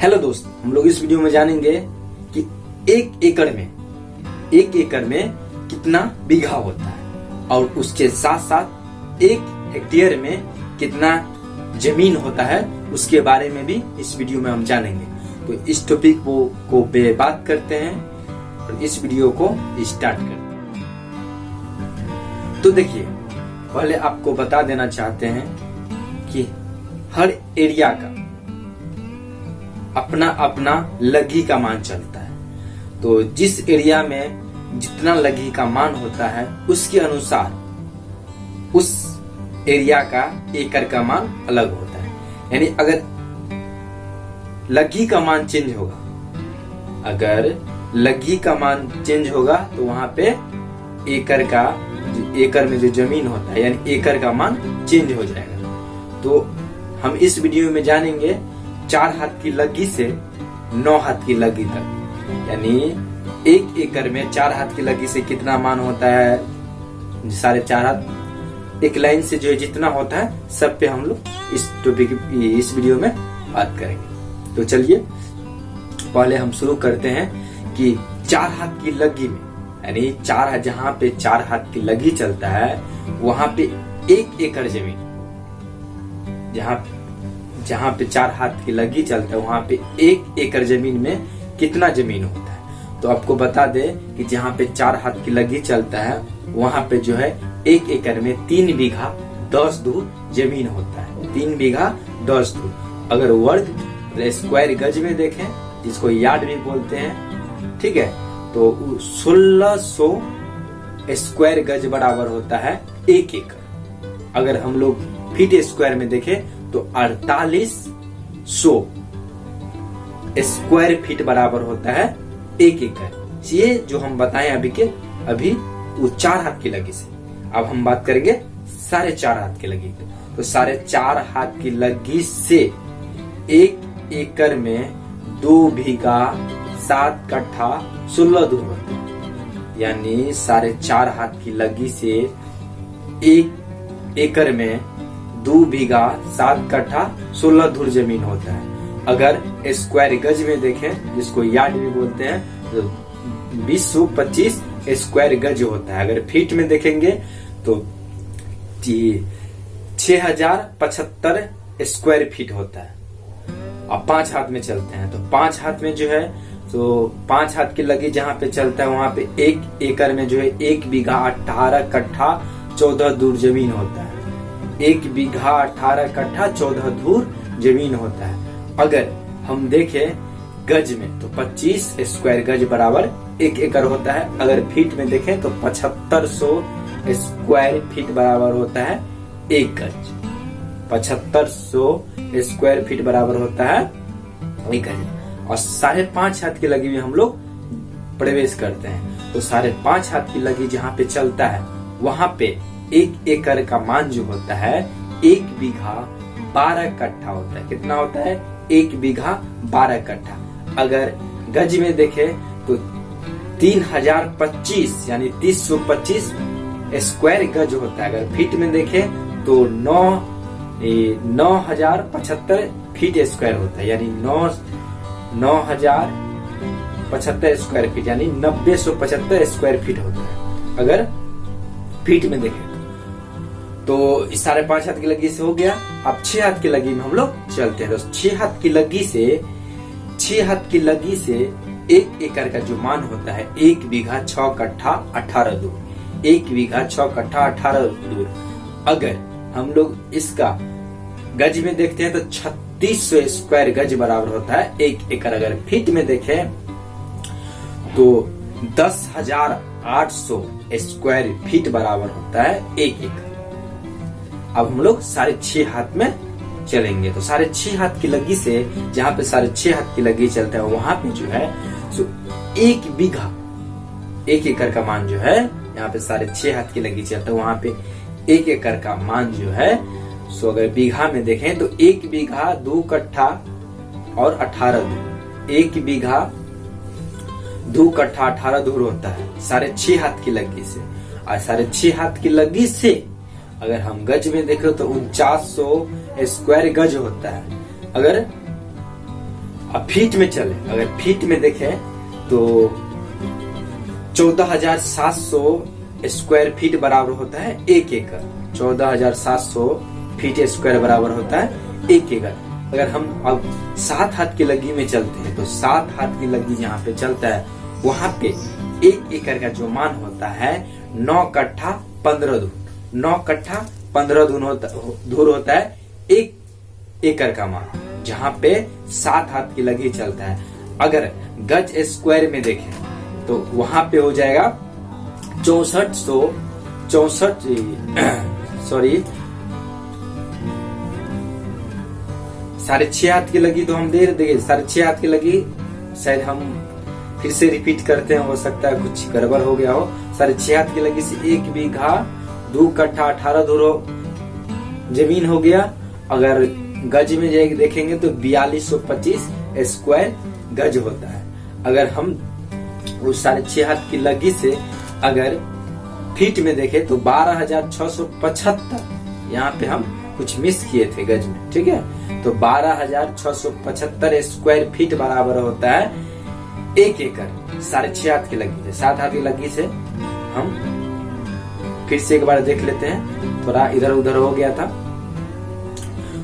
Hello दोस्त, हम लोग इस वीडियो में जानेंगे कि एक एकड़ में कितना बीघा होता है और उसके साथ साथ एक हेक्टेयर में कितना जमीन होता है उसके बारे में भी इस वीडियो में हम जानेंगे। तो इस टॉपिक को पे बात करते हैं और इस वीडियो को स्टार्ट करते हैं। तो देखिए, पहले आपको बता देना चाहते हैं कि हर एरिया का अपना अपना लघी का मान चलता है। तो जिस एरिया में जितना लघी का मान होता है उसके अनुसार उस एरिया का एकड़ का मान अलग होता है। यानी अगर लघी का मान चेंज होगा, तो वहां पे एकड़ में जो जमीन होता है यानी एकड़ का मान चेंज हो जाएगा। तो हम इस वीडियो में जानेंगे 4 हाथ की लघी से 9 हाथ की लघी तक, यानी एक एकड़ में 4 हाथ की लघी से कितना मान होता है, 4.5 हाथ एक लाइन से जो है जितना होता है सब पे हम लोग इस वीडियो में बात करेंगे। तो चलिए पहले हम शुरू करते हैं कि 4 हाथ की लघी में, यानी जहाँ पे 4 हाथ की लघी चलता है वहां पे 1 एकड़ जमीन, जहाँ पे 4 हाथ की लघी चलता है वहां पे 1 एकड़ जमीन में कितना जमीन होता है। तो आपको बता दे कि जहाँ पे 4 हाथ की लघी चलता है वहां पे जो है 1 एकड़ में 3 बीघा 10 धूर जमीन होता है। 3 बीघा 10 धूर, अगर वर्ग स्क्वायर गज में देखें जिसको यार्ड भी बोलते हैं, ठीक है, तो 1600 स्क्वायर गज बराबर होता है 1 एकड़। अगर हम लोग फीट स्क्वायर में देखें तो 4800 स्क्वायर फीट बराबर होता है 1 एकड़। ये जो हम बताएं अभी वो 4 हाथ की लघी से। अब हम बात करेंगे 4.5 हाथ की लघी। तो 4.5 हाथ की लघी से 1 एकड़ में 2 बीघा 7 कट्ठा 16 धूर होता है। यानी 4.5 हाथ की लघी से 1 एकड़ में 2 बीघा 7 कट्ठा 16 धूर जमीन होता है। अगर स्क्वायर गज में देखें जिसको यार्ड भी बोलते हैं तो 225 स्क्वायर गज होता है। अगर फीट में देखेंगे तो 6075 स्क्वायर फीट होता है। अब 5 हाथ में चलते हैं तो 5 हाथ में जो है तो 5 हाथ की लगी जहाँ पे चलता है वहां पे 1 एकड़ में जो है 1 बीघा 18 कट्ठा 14 धूर जमीन होता है। 1 बीघा 18 कट्ठा 14 धूर जमीन होता है। अगर हम देखें गज में तो 25 स्क्वायर गज बराबर 1 एकड़ होता है। अगर फीट में देखें तो 7500 स्क्वायर फीट बराबर होता है 1 गज। 7500 स्क्वायर फीट बराबर होता है 1 गज। और 5.5 हाथ की लगी में हम लोग प्रवेश करते हैं। तो 5.5 हाथ की लगी जहाँ पे चलता है वहां पे 1 एकड़ का मान जो होता है 1 बीघा 12 कट्ठा होता है। कितना होता है? 1 बीघा 12 कट्ठा। अगर गज में देखे तो 3025 यानी 325 स्क्वायर गज होता है। अगर फीट में देखे तो 9075 फीट स्क्वायर होता है, यानी 9075 स्क्वायर फीट यानी 975 स्क्वायर फीट होता है अगर फीट में देखें तो 5.5 हाथ की लगी से हो गया। अब 6 हाथ की लगी में हम लोग चलते हैं। तो 6 हाथ की लगी से 1 एकड़ का जो मान होता है 1 बीघा 6 कट्ठा 18 धूर। 1 बीघा 6 कट्ठा 18 धूर। अगर हम लोग इसका गज में देखते हैं तो 3600 स्क्वायर गज बराबर होता है 1 एकड़। अगर फीट में देखें तो 10,800 स्क्वायर फीट बराबर होता है 1 एकड़। अब हम लोग 6.5 हाथ में चलेंगे। तो 6.5 हाथ की लगी से जहाँ पे 6.5 हाथ की लगी चलता है वहां पे जो है 1 बीघा 1 एकड़ का मान जो है, यहाँ पे 6.5 हाथ की लगी चलता है वहां पे 1 एकड़ का मान जो है अगर बीघा में देखें तो 1 बीघा 2 कट्ठा और 18 धूर। 1 बीघा 2 कट्ठा 18 धूर होता है 6.5 हाथ की लगी से। और 6.5 हाथ की लगी से अगर हम गज में देखें तो 4900 स्क्वायर गज होता है। अगर अब फीट में चले, अगर फीट में देखें तो 14,700 स्क्वायर फीट बराबर होता है 1 एकड़। 14,700 फीट स्क्वायर बराबर होता है 1 एकड़। अगर हम अब 7 हाथ की लग्गी में चलते हैं तो 7 हाथ की लग्गी जहाँ पे चलता है वहां पे 1 एकड़ का जो मान होता है 9 कट्ठा 15 धूर। 9 कट्ठा 15 धूर होता है 1 एकड़ का मान, जहाँ पे 7 हाथ की लग्गी चलता है। अगर गज स्क्वायर में देखें तो वहां पे हो जाएगा 6.5 हाथ की लगी। तो हम दे देंगे 6.5 हाथ की लगी, शायद हम फिर से रिपीट करते हैं, हो सकता है कुछ गड़बड़ हो गया हो। 6.5 हाथ की लगी से 1 बीघा 2 कट्ठा 18 धुरो जमीन हो गया। अगर गज में देखेंगे तो 4225 स्क्वायर गज होता है। अगर हम उस 6.5 हाथ की लगी से अगर फीट में देखें तो 12,675, यहाँ पे हम कुछ मिस किए थे गज में, ठीक है। तो 12,675 स्क्वायर फीट बराबर होता है 1 एकड़ 6.5 हाथ की लगी से। 7 हाथ की लगी से हम फिर से एक बार देख लेते हैं, थोड़ा इधर उधर हो गया था।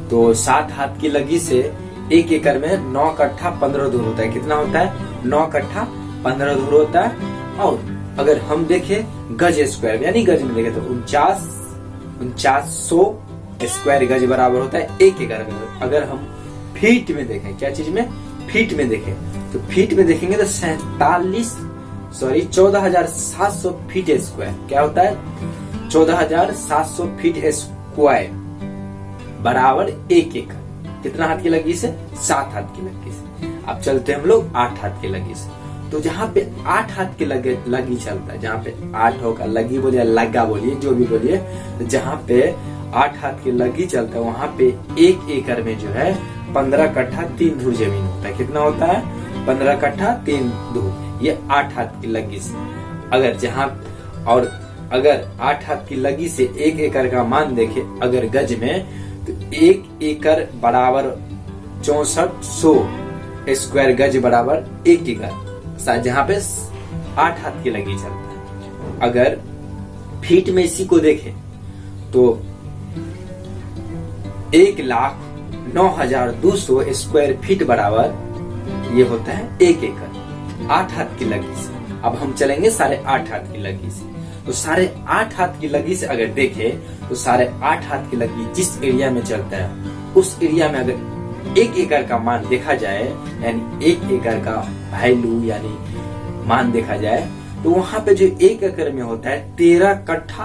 तो 7 हाथ की लगी से 1 एकड़ में 9 कट्ठा 15 धूर होता है। कितना होता है? 9 कट्ठा 15 धूर होता है। और अगर हम देखें गज स्क्वायर में, यानी गज में देखें तो 4900 स्क्वायर गज बराबर होता है 1 एकड़ में। अगर हम फीट में देखें, क्या चीज में? फीट में देखें तो फीट में देखेंगे तो 14,700 फीट स्क्वायर क्या होता है? 14,700 फीट स्क्वायर बराबर 1 एकड़। कितना हाथ की लगी से? 7 हाथ की लगी से। अब चलते हैं हम लोग 8 हाथ की लगी से। तो जहाँ पे 8 हाथ की लगी चलता है, जहाँ पे 8 होगा, लगी बोलिए लग्गा बोलिए जो भी बोलिए, तो जहाँ पे 8 हाथ की लगी चलता है वहां पे 1 एकड़ में जो है 15 कट्ठा 3 धूर जमीन होता है। कितना होता है? 15 कट्ठा 3 धूर। ये 8 हाथ की लगी से। अगर अगर 8 हाथ की लगी से 1 एकड़ का मान देखे अगर गज में, तो 1 एकड़ बराबर 6400 स्क्वायर गज बराबर 1 एकड़, जहाँ पे 8 हाथ की लगी चलता है। अगर फीट में इसी को देखें तो 1,09,200 स्क्वायर फीट बराबर ये होता है 1 एकड़ 8 हाथ की लगी से। अब हम चलेंगे 8.5 हाथ की लगी से। तो 8.5 हाथ की लगी से अगर देखें तो 8.5 हाथ की लगी जिस एरिया में चलता है उस एरिया में अगर 1 एकड़ का मान देखा जाए, यानी 1 एकड़ का वैल्यू यानी मान देखा जाए, तो वहां पे जो 1 एकड़ में होता है 13 कट्ठा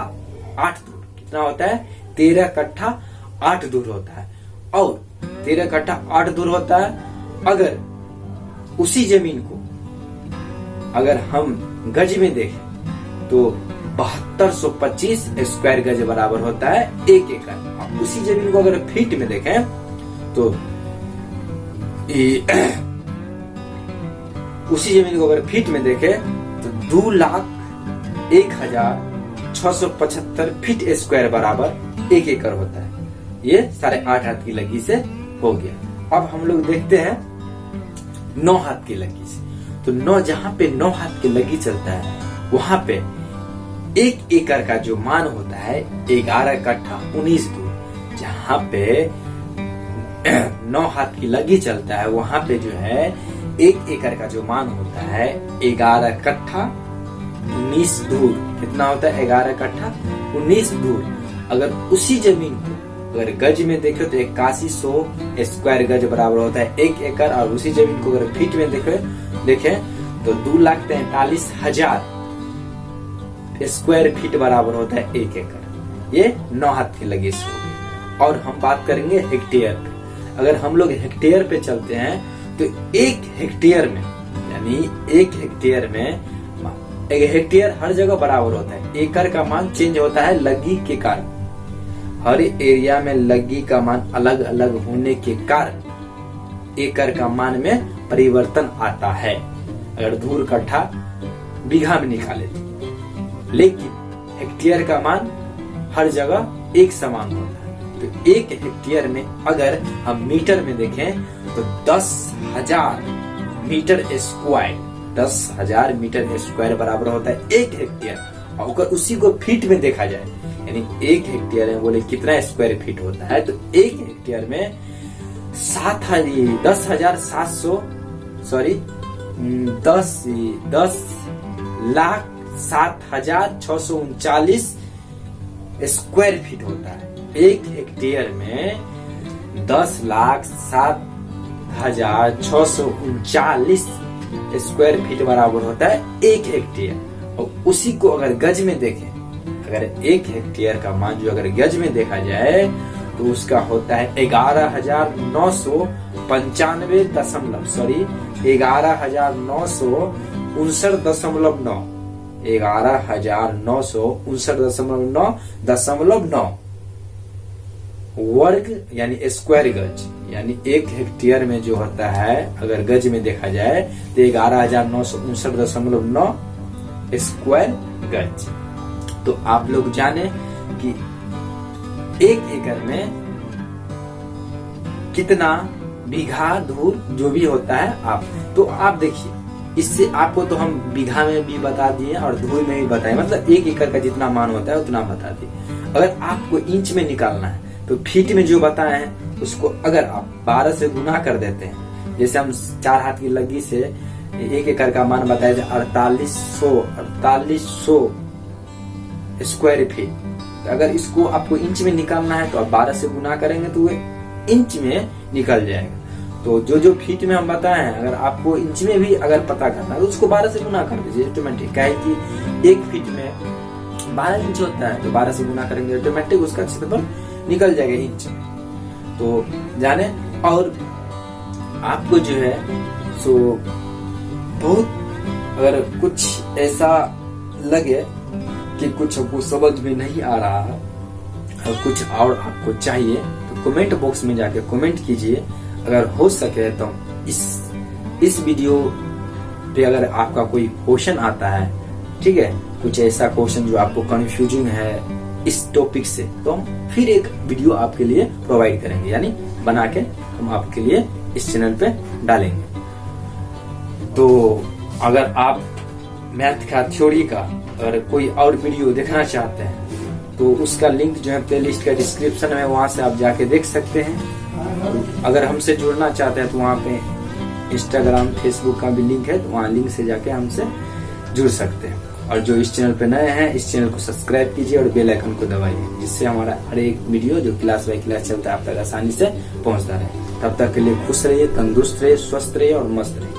8 धूर। कितना होता है? 13 कट्ठा 8 धूर होता है। और 13 कट्ठा 8 धूर होता है। अगर उसी जमीन को अगर हम गज में देखें तो 7225 स्क्वायर गज बराबर होता है 1 एकड़। उसी जमीन को अगर फीट में देखें तो उसी जमीन को अगर फीट में देखें तो 2,01,675 फीट स्क्वायर बराबर 1 एकड़ होता है। ये 8.5 हाथ की लगी से हो गया। अब हम लोग देखते हैं 9 हाथ की लगी से। तो 9 जहाँ पे 9 हाथ की लगी चलता है वहां पे 1 एकड़ का जो मान होता है 11 कट्ठा 19 धूर। जहाँ पे 9 हाथ की लगी चलता है वहां पे जो है 1 एकड़ का जो मान होता है 11 कट्ठा 19 धूर। कितना होता है? 11 कट्ठा 19 धूर। अगर उसी जमीन को अगर गज में देखे तो 8100 स्क्वायर गज बराबर होता है 1 एकड़। और उसी जमीन को अगर फीट में देखे तो 2,43,000 स्क्वायर फीट बराबर होता है 1 एकड़। ये 9 हाथ की लगी से हो गई। और हम बात करेंगे हेक्टेयर पे। अगर हम लोग हेक्टेयर पे चलते हैं तो 1 हेक्टेयर में, यानी 1 हेक्टेयर में, 1 हेक्टेयर हर जगह बराबर होता है। एकड़ का मान चेंज होता है लगी के कारण। हर एरिया में लगी का मान अलग अलग होने के कारण एकड़ का मान में परिवर्तन आता है। अगर धूर कट्ठा बीघा में निकाले लेकिन हेक्टेयर का मान हर जगह एक समान होता है। तो 1 हेक्टेयर में अगर हम मीटर में देखें तो 10,000 मीटर स्क्वायर, 10,000 मीटर स्क्वायर बराबर होता है 1 हेक्टेयर। और अगर उसी को फीट में देखा जाए, यानी 1 हेक्टेयर में बोले कितना स्क्वायर फीट होता है, तो 1 हेक्टेयर में 10,07,639 स्क्वायर फीट होता है। 1 हेक्टेयर में 10,07,639 स्क्वायर फीट बराबर होता है 1 हेक्टेयर। और उसी को अगर गज में देखें, अगर 1 हेक्टेयर का मान जो अगर गज में देखा जाए तो उसका होता है 11,959.9 वर्ग यानी स्क्वायर गज। यानी 1 हेक्टेयर में जो होता है अगर गज में देखा जाए तो 11,959.9 स्क्वायर गज। तो आप लोग जाने कि 1 एकड़ में कितना बीघा धूर जो भी होता है तो आप देखिए, इससे आपको तो हम बीघा में भी बता दिए और धूर में भी बताए, मतलब 1 एकड़ का जितना मान होता है उतना बता दिए। अगर आपको इंच में निकालना है तो फीट में जो बताए हैं उसको अगर आप 12 से गुना कर देते हैं, जैसे हम 4 हाथ की लगी से 1 एकड़ का मान बताए थे 4800 स्क्वायर फीट। तो अगर इसको आपको इंच में निकालना है तो आप 12 से गुना करेंगे तो वो इंच में निकल जाएगा। तो जो फीट में हम बताए हैं, अगर आपको इंच में भी अगर पता करना है तो उसको 12 से गुना कर दीजिए ऑटोमेटिक। क्या है कि 1 फीट में 12 इंच होता है, तो 12 से गुना करेंगे ऑटोमेटिक उसका क्षेत्रफल निकल जाएगा इंच में। तो जाने, और आपको जो है सो बहुत अगर कुछ ऐसा लगे कि कुछ आपको समझ में नहीं आ रहा है और कुछ और आपको चाहिए तो कमेंट बॉक्स में जाके कमेंट कीजिए। अगर हो सके तो इस वीडियो पे अगर आपका कोई क्वेश्चन आता है, ठीक है, कुछ ऐसा क्वेश्चन जो आपको कंफ्यूजिंग है इस टॉपिक से, तो हम फिर एक वीडियो आपके लिए प्रोवाइड करेंगे, यानी बना के हम आपके लिए इस चैनल पे डालेंगे। तो अगर आप मैथ का थ्योरी का अगर कोई और वीडियो देखना चाहते हैं तो उसका लिंक जो है प्लेलिस्ट का डिस्क्रिप्शन में, वहां से आप जाके देख सकते हैं। अगर हमसे जुड़ना चाहते हैं तो वहां पे इंस्टाग्राम फेसबुक का भी लिंक है, तो वहां लिंक से जाके हमसे जुड़ सकते हैं। और जो इस चैनल पे नए हैं, इस चैनल को सब्सक्राइब कीजिए और बेल आइकन को दबाइए, जिससे हमारा हर एक वीडियो जो क्लास बाय क्लास चलता है आप तक आसानी से पहुंचता रहे। तब तक के लिए खुश रहिए, तंदुरुस्त रहिए, स्वस्थ रहिए और मस्त रहिए।